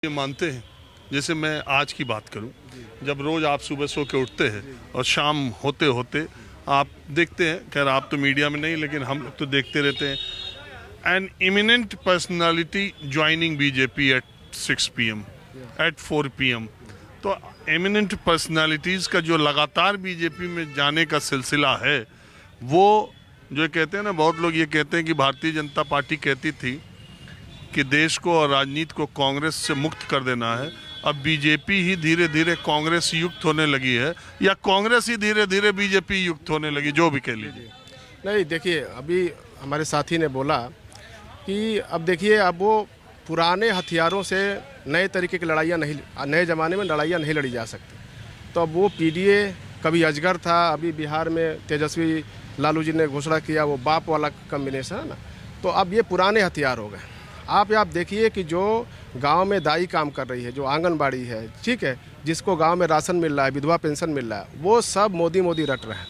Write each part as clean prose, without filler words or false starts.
ये मानते हैं, जैसे मैं आज की बात करूं, जब रोज आप सुबह सो के उठते हैं और शाम होते होते आप देखते हैं, खैर आप तो मीडिया में नहीं लेकिन हम लोग तो देखते रहते हैं, an eminent personality joining BJP at 6 PM at 4 PM। तो एमिनेंट पर्सनालिटीज़ का जो लगातार बीजेपी में जाने का सिलसिला है, वो जो कहते हैं ना, बहुत लोग ये कहते हैं कि भारतीय जनता पार्टी कहती थी कि देश को और राजनीति को कांग्रेस से मुक्त कर देना है। अब बीजेपी ही धीरे धीरे कांग्रेस युक्त होने लगी है, या कांग्रेस ही धीरे धीरे बीजेपी युक्त होने लगी, जो भी कह लीजिए। नहीं, देखिए, अभी हमारे साथी ने बोला कि अब देखिए, अब वो पुराने हथियारों से नए तरीके की लड़ाइयाँ नहीं, नए ज़माने में लड़ाइयाँ नहीं लड़ी जा सकती। तो अब वो PDA कभी अजगर था, अभी बिहार में तेजस्वी लालू जी ने घोषणा किया, वो बाप वाला कम्बिनेशन है ना। तो अब ये पुराने हथियार हो गए। आप देखिए कि जो गांव में दाई काम कर रही है, जो आंगनबाड़ी है, ठीक है, जिसको गांव में राशन मिल रहा है, विधवा पेंशन मिल रहा है, वो सब मोदी रट रहे हैं।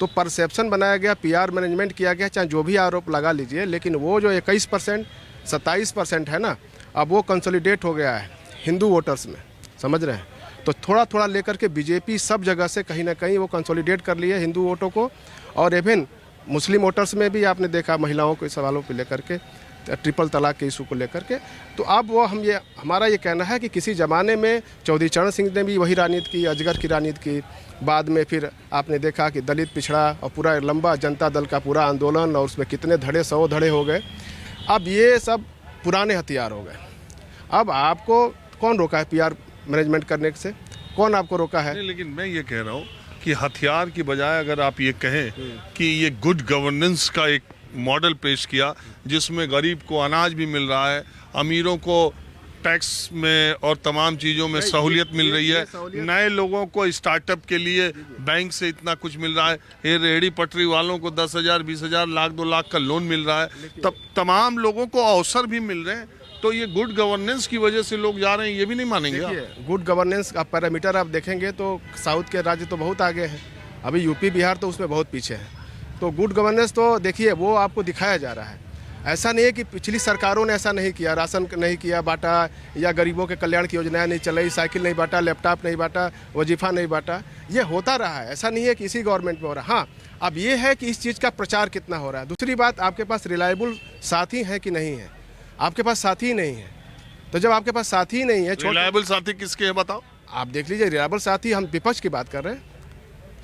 तो परसेप्शन बनाया गया, PR मैनेजमेंट किया गया, चाहे जो भी आरोप लगा लीजिए, लेकिन वो जो 21% 27% है ना, अब वो कंसोलिडेट हो गया है हिंदू वोटर्स में, समझ रहे हैं। तो थोड़ा थोड़ा लेकर के बीजेपी सब जगह से कहीं ना कहीं वो कंसोलिडेट कर लिया हिंदू वोटों को, और इवन मुस्लिम वोटर्स में भी आपने देखा, महिलाओं के सवालों को लेकर के, ट्रिपल तलाक के इशू को लेकर के। तो अब वो हमारा ये कहना है कि किसी ज़माने में चौधरी चरण सिंह ने भी वही राजनीति की, अजगर की राजनीति की। बाद में फिर आपने देखा कि दलित पिछड़ा और पूरा लंबा जनता दल का पूरा आंदोलन, और उसमें कितने धड़े 100 धड़े हो गए। अब ये सब पुराने हथियार हो गए। अब आपको कौन रोका है PR मैनेजमेंट करने से? कौन आपको रोका है? नहीं, लेकिन मैं ये कह रहा हूँ कि हथियार की बजाय अगर आप ये कहें कि ये गुड गवर्नेंस का एक मॉडल पेश किया, जिसमें गरीब को अनाज भी मिल रहा है, अमीरों को टैक्स में और तमाम चीज़ों में सहूलियत मिल रही है, नए लोगों को स्टार्टअप के लिए बैंक से इतना कुछ मिल रहा है, ये रेहड़ी पटरी वालों को 10,000 20,000 लाख 2 लाख का लोन मिल रहा है, तब तमाम लोगों को अवसर भी मिल रहे हैं। तो ये गुड गवर्नेंस की वजह से लोग जा रहे हैं, ये भी नहीं मानेंगे आप? गुड गवर्नेंस का पैरामीटर आप देखेंगे तो साउथ के राज्य तो बहुत आगे हैं, अभी UP बिहार तो उसमें बहुत पीछे है। तो गुड गवर्नेंस तो देखिए, वो आपको दिखाया जा रहा है। ऐसा नहीं है कि पिछली सरकारों ने ऐसा नहीं किया, राशन नहीं किया बांटा, या गरीबों के कल्याण की योजनाएं नहीं चलाई, साइकिल नहीं बांटा, लैपटॉप नहीं बांटा, वजीफा नहीं बांटा। ये होता रहा है, ऐसा नहीं है कि इसी गवर्नमेंट में हो रहा है। हाँ, अब ये है कि इस चीज़ का प्रचार कितना हो रहा है। दूसरी बात, आपके पास रिलायबल साथी है कि नहीं है? आपके पास साथी ही नहीं है। तो जब आपके पास साथी ही नहीं है, रिलायबल साथी किसके हैं बताओ? आप देख लीजिए, रिलायबल साथी, हम विपक्ष की बात कर रहे हैं,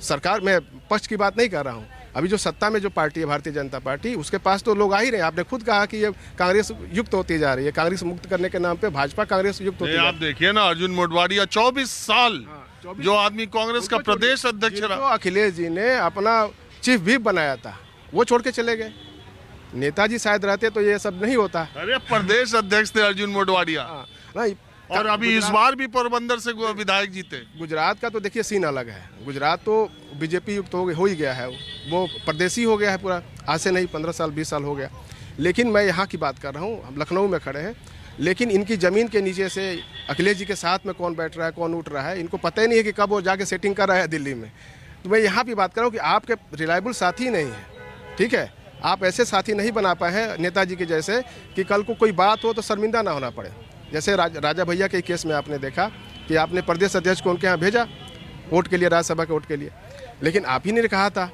सरकार में पक्ष की बात नहीं कर रहा हूँ। अभी जो सत्ता में जो पार्टी है भारतीय जनता पार्टी, उसके पास तो लोग आ ही रहे हैं। आपने खुद कहा कि ये कांग्रेस युक्त होती जा रही है, कांग्रेस मुक्त करने के नाम पे भाजपा कांग्रेस युक्त होती है। आप देखिए ना, अर्जुन मोढवाडिया 24 साल जो आदमी कांग्रेस का प्रदेश अध्यक्ष रहा, अखिलेश जी ने अपना चीफ व्हिप बनाया था, वो छोड़ के चले गए। नेताजी शायद रहते तो ये सब नहीं होता। अरे प्रदेश अध्यक्ष थे अर्जुन मोढवाडिया, नहीं, और अभी इस बार भी पोरबंदर से विधायक जीते। गुजरात का तो देखिए सीन अलग है। गुजरात तो बीजेपी युक्त हो ही गया है, वो प्रदेशी हो गया है पूरा, आज से नहीं 15 साल 20 साल हो गया। लेकिन मैं यहाँ की बात कर रहा हूँ, हम लखनऊ में खड़े हैं, लेकिन इनकी ज़मीन के नीचे से अखिलेश जी के साथ में कौन बैठ रहा है, कौन उठ रहा है, इनको पता ही नहीं है कि कब वो जाके सेटिंग कर रहा है दिल्ली में। तो मैं यहाँ भी बात कर रहा हूँ कि आपके रिलायबल साथी नहीं है, ठीक है। आप ऐसे साथी नहीं बना पाए हैं नेताजी के जैसे कि कल को कोई बात हो तो शर्मिंदा ना होना पड़े। जैसे राजा भैया के केस में आपने देखा कि आपने प्रदेश अध्यक्ष को उनके यहाँ भेजा वोट के लिए, राज्यसभा के वोट के लिए, लेकिन आप ही ने कहा था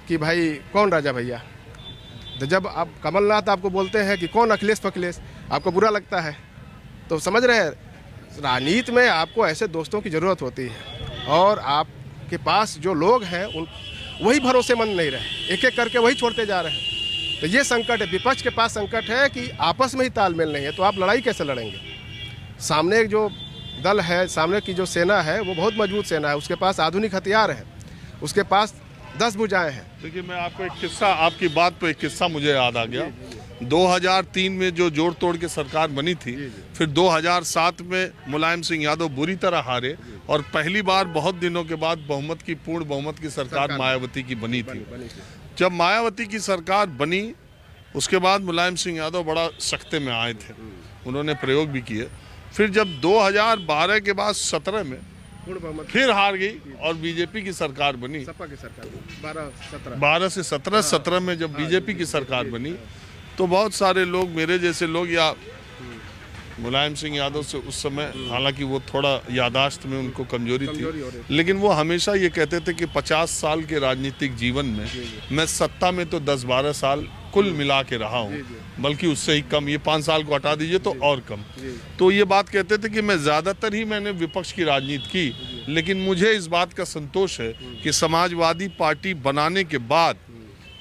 कि भाई कौन राजा भैया। तो जब आप कमलनाथ आपको बोलते हैं कि कौन अखिलेश फखिलेश, आपको बुरा लगता है। तो समझ रहे हैं, राजनीति में आपको ऐसे दोस्तों की ज़रूरत होती है, और आपके पास जो लोग हैं उन वही भरोसेमंद नहीं रहे, एक एक करके वही छोड़ते जा रहे हैं। तो ये संकट है, विपक्ष के पास संकट है कि आपस में ही तालमेल नहीं है, तो आप लड़ाई कैसे लड़ेंगे? सामने जो दल है, सामने की जो सेना है, वो बहुत मजबूत सेना है, उसके पास आधुनिक हथियार है, उसके पास 10 भुजाएं हैं। देखिए, मैं आपको एक किस्सा, आपकी बात पे एक किस्सा मुझे याद आ गया। 2003 में जो जोड़ तोड़ के सरकार बनी थी, फिर 2007 में मुलायम सिंह यादव बुरी तरह हारे, और पहली बार बहुत दिनों के बाद पूर्ण बहुमत की सरकार मायावती की बनी थी। जब मायावती की सरकार बनी, उसके बाद मुलायम सिंह यादव बड़ा सख्ते में आए थे, उन्होंने प्रयोग भी किए। फिर जब 2012 के बाद 17 में फिर हार गई और बीजेपी की सरकार बनी, 12 से 17 में जब बीजेपी की सरकार बनी, तो बहुत सारे लोग, मेरे जैसे लोग या मुलायम सिंह यादव से उस समय, हालांकि वो थोड़ा यादाश्त में उनको कमजोरी हो थी, रही लेकिन वो हमेशा ये कहते थे कि 50 साल के राजनीतिक जीवन में मैं सत्ता में तो 10-12 साल कुल मिला के रहा हूँ, बल्कि उससे ही कम, ये 5 साल को हटा दीजिए तो और कम। तो ये बात कहते थे कि मैं ज़्यादातर ही मैंने विपक्ष की राजनीति की, लेकिन मुझे इस बात का संतोष है कि समाजवादी पार्टी बनाने के बाद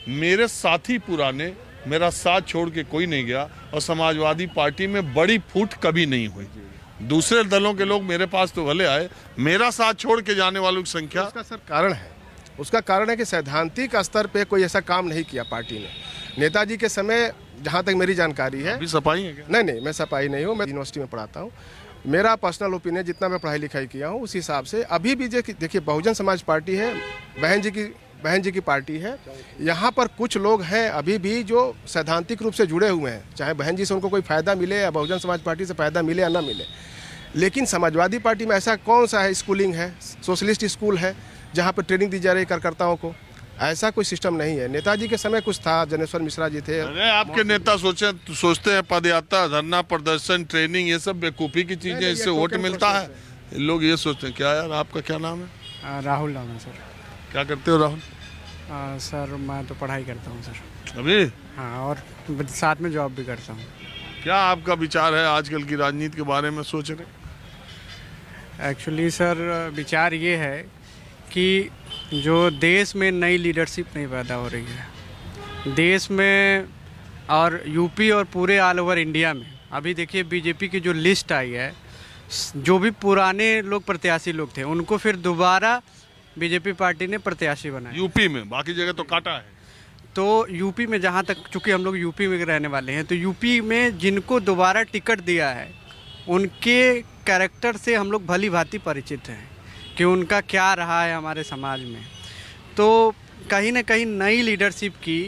मेरे साथी पुराने, मेरा साथ छोड़ के कोई नहीं गया और समाजवादी पार्टी में बड़ी फूट कभी नहीं हुई। दूसरे दलों के लोग मेरे पास तो भले आए, मेरा साथ छोड़ के जाने वालों की संख्या, उसका सर कारण है, उसका कारण है कि सैद्धांतिक स्तर पे कोई ऐसा काम नहीं किया पार्टी ने। नेताजी के समय, जहाँ तक मेरी जानकारी है, अभी सफाई है क्या? नहीं, मैं सपाई नहीं हूँ, मैं यूनिवर्सिटी में पढ़ाता हूँ। मेरा पर्सनल ओपिनियन, जितना मैं पढ़ाई लिखाई किया हूँ उस हिसाब से अभी भी देखिए बहुजन समाज पार्टी है, बहन जी की पार्टी है। यहाँ पर कुछ लोग हैं अभी भी जो सैद्धांतिक रूप से जुड़े हुए हैं, चाहे बहन जी से उनको कोई फ़ायदा मिले या बहुजन समाज पार्टी से फ़ायदा मिले या ना मिले। लेकिन समाजवादी पार्टी में ऐसा कौन सा है स्कूलिंग है, सोशलिस्ट स्कूल है जहाँ पर ट्रेनिंग दी जा रही कार्यकर्ताओं को? ऐसा कोई सिस्टम नहीं है। नेताजी के समय कुछ था, जनेश्वर मिश्रा जी थे। अरे आपके नेता सोचते हैं पदयात्रा, धरना प्रदर्शन, ट्रेनिंग, ये सब बेवकूफ़ी की चीज़ें, इससे वोट मिलता है। लोग ये सोचते हैं। क्या यार, आपका क्या नाम है? राहुल नाम है सर। क्या करते हो राहुल? सर मैं तो पढ़ाई करता हूँ सर। अभी? हाँ, और साथ में जॉब भी करता हूँ। क्या आपका विचार है आजकल की राजनीति के बारे में सोच रहे? एक्चुअली सर विचार ये है कि जो देश में नई लीडरशिप नहीं पैदा हो रही है देश में, और यूपी और पूरे ऑल ओवर इंडिया में। अभी देखिए बीजेपी की जो लिस्ट आई है, जो भी पुराने लोग प्रत्याशी लोग थे उनको फिर दोबारा बीजेपी पार्टी ने प्रत्याशी बनाया। यूपी में, बाकी जगह तो काटा है। तो यूपी में, जहाँ तक चूँकि हम लोग यूपी में रहने वाले हैं, तो यूपी में जिनको दोबारा टिकट दिया है उनके कैरेक्टर से हम लोग भली भांति परिचित हैं कि उनका क्या रहा है हमारे समाज में। तो कहीं ना कहीं नई लीडरशिप की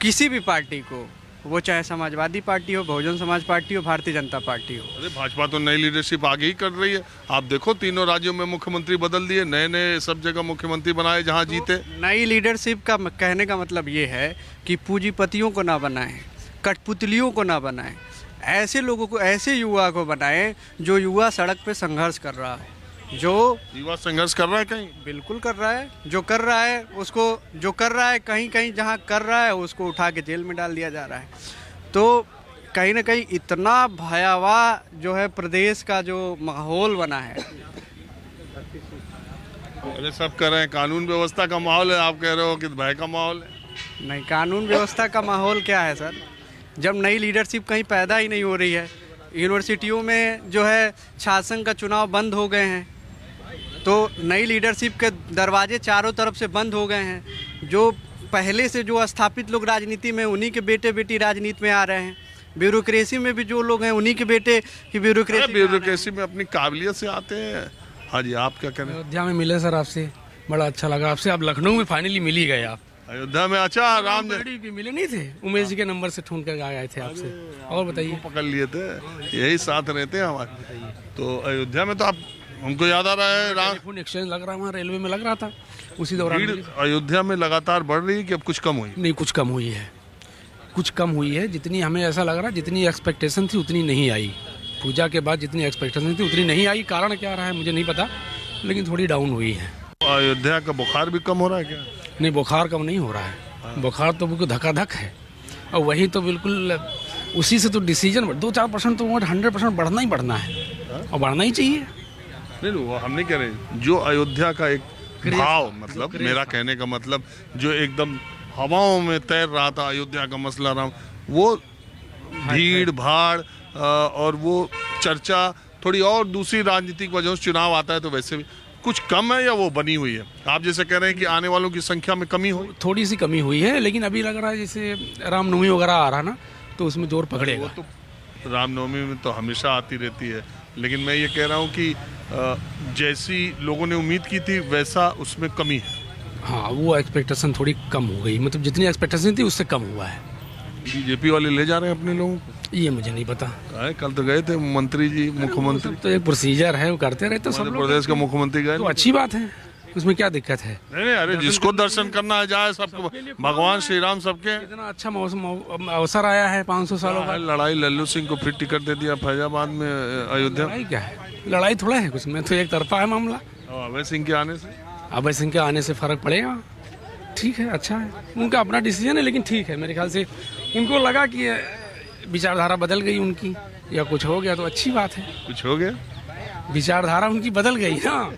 किसी भी पार्टी को, वो चाहे समाजवादी पार्टी हो, बहुजन समाज पार्टी हो, भारतीय जनता पार्टी हो। अरे भाजपा तो नई लीडरशिप आगे ही कर रही है। आप देखो तीनों राज्यों में मुख्यमंत्री बदल दिए, नए नए सब जगह मुख्यमंत्री बनाए जहां जीते। नई लीडरशिप का कहने का मतलब ये है कि पूंजीपतियों को ना बनाएं, कठपुतलियों को ना बनाएं, ऐसे लोगों को, ऐसे युवा को बनाएं जो युवा सड़क पे संघर्ष कर रहा है, जो युवा संघर्ष कर रहा है। कहीं बिल्कुल कर रहा है, जो कर रहा है उसको, जो कर रहा है कहीं कहीं जहाँ कर रहा है उसको उठा के जेल में डाल दिया जा रहा है। तो कहीं ना कहीं इतना भयावह जो है प्रदेश का जो माहौल बना है। अरे सब कर रहे हैं, कानून व्यवस्था का माहौल है, आप कह रहे हो कि भय का माहौल है। नहीं, कानून व्यवस्था का माहौल क्या है सर, जब नई लीडरशिप कहीं पैदा ही नहीं हो रही है। यूनिवर्सिटियों में जो है छात्र संघ का चुनाव बंद हो गए हैं, तो नई लीडरशिप के दरवाजे चारों तरफ से बंद हो गए हैं। जो पहले से जो स्थापित लोग राजनीति में, उन्हीं के बेटे बेटी राजनीति में आ रहे हैं। ब्यूरोक्रेसी में भी जो लोग हैं उन्हीं के बेटे की ब्यूरोक्रेसी में अपनी काबिलियत से आते हैं। हाँ जी, आप क्या करें? अयोध्या में मिले सर आपसे, बड़ा अच्छा लगा आपसे। आप लखनऊ में फाइनली मिल ही गए। आप अयोध्या में? अच्छा, राम भी मिले नहीं थे? उमेश जी के नंबर से ढूंढ कर आए थे आपसे। और बताइए। पकड़ लिए थे, यही साथ रहते हैं हमारे। तो अयोध्या में तो आप, हमको याद आ रहा है टेलीफोन एक्सचेंज लग रहा, वहाँ रेलवे में लग रहा था, उसी दौरान। अयोध्या में लगातार बढ़ रही है कि अब कुछ कम हुई? नहीं, कुछ कम हुई है, कुछ कम हुई है। जितनी हमें ऐसा लग रहा, जितनी एक्सपेक्टेशन थी उतनी नहीं आई। पूजा के बाद जितनी एक्सपेक्टेशन थी उतनी नहीं आई। कारण क्या रहा है मुझे नहीं पता, लेकिन थोड़ी डाउन हुई है। अयोध्या का बुखार भी कम हो रहा है क्या? नहीं, बुखार कम नहीं हो रहा है। बुखार तो बिल्कुल धकाधक है, और वही तो बिल्कुल उसी से तो डिसीजन 2-4% तो 100% बढ़ना ही बढ़ना है, और बढ़ना ही चाहिए। नहीं, वो हम नहीं कह रहे। जो अयोध्या का एक भाव, मतलब मेरा कहने का मतलब, जो एकदम हवाओं में तैर रहा था अयोध्या का मसला राम, वो भीड़ भाड़ और वो चर्चा थोड़ी और दूसरी राजनीतिक वजहों से, चुनाव आता है तो वैसे भी कुछ कम है या वो बनी हुई है? आप जैसे कह रहे हैं कि आने वालों की संख्या में कमी हुई, थोड़ी सी कमी हुई है, लेकिन अभी लग रहा है जैसे रामनवमी वगैरह आ रहा ना, तो उसमें जोर पकड़ेगा। वो तो रामनवमी में तो हमेशा आती रहती है, लेकिन मैं ये कह रहा हूँ कि जैसी लोगों ने उम्मीद की थी वैसा उसमें कमी है। हाँ, वो एक्सपेक्टेशन थोड़ी कम हो गई, मतलब जितनी एक्सपेक्टेशन थी उससे कम हुआ है। बीजेपी वाले ले जा रहे हैं अपने लोगों को? ये मुझे नहीं पता। कल तो गए थे मंत्री जी, मुख्यमंत्री। तो एक प्रोसीजर है, वो करते रहते सब लोग। प्रदेश का मुख्यमंत्री गए तो अच्छी बात है, उसमें क्या दिक्कत है? नहीं, अरे जिसको दर्शन करना है जाए, सबको भगवान श्री राम सबके। इतना अच्छा मौसम अवसर आया है 500 सालों का। लड़ाई लल्लू सिंह को फिर टिकट दे दिया फैजाबाद में, अयोध्या। लड़ाई क्या है? लड़ाई थोड़ा है कुछ में, तो एक तरफा है मामला। और अभय सिंह के आने से अभय सिंह के आने से फर्क पड़ेगा। ठीक है, अच्छा है, उनका अपना डिसीजन है, लेकिन ठीक है मेरे ख्याल से उनको लगा कि विचारधारा बदल गई उनकी या कुछ हो गया तो अच्छी बात है। कुछ हो गया, विचारधारा उनकी बदल गई ना।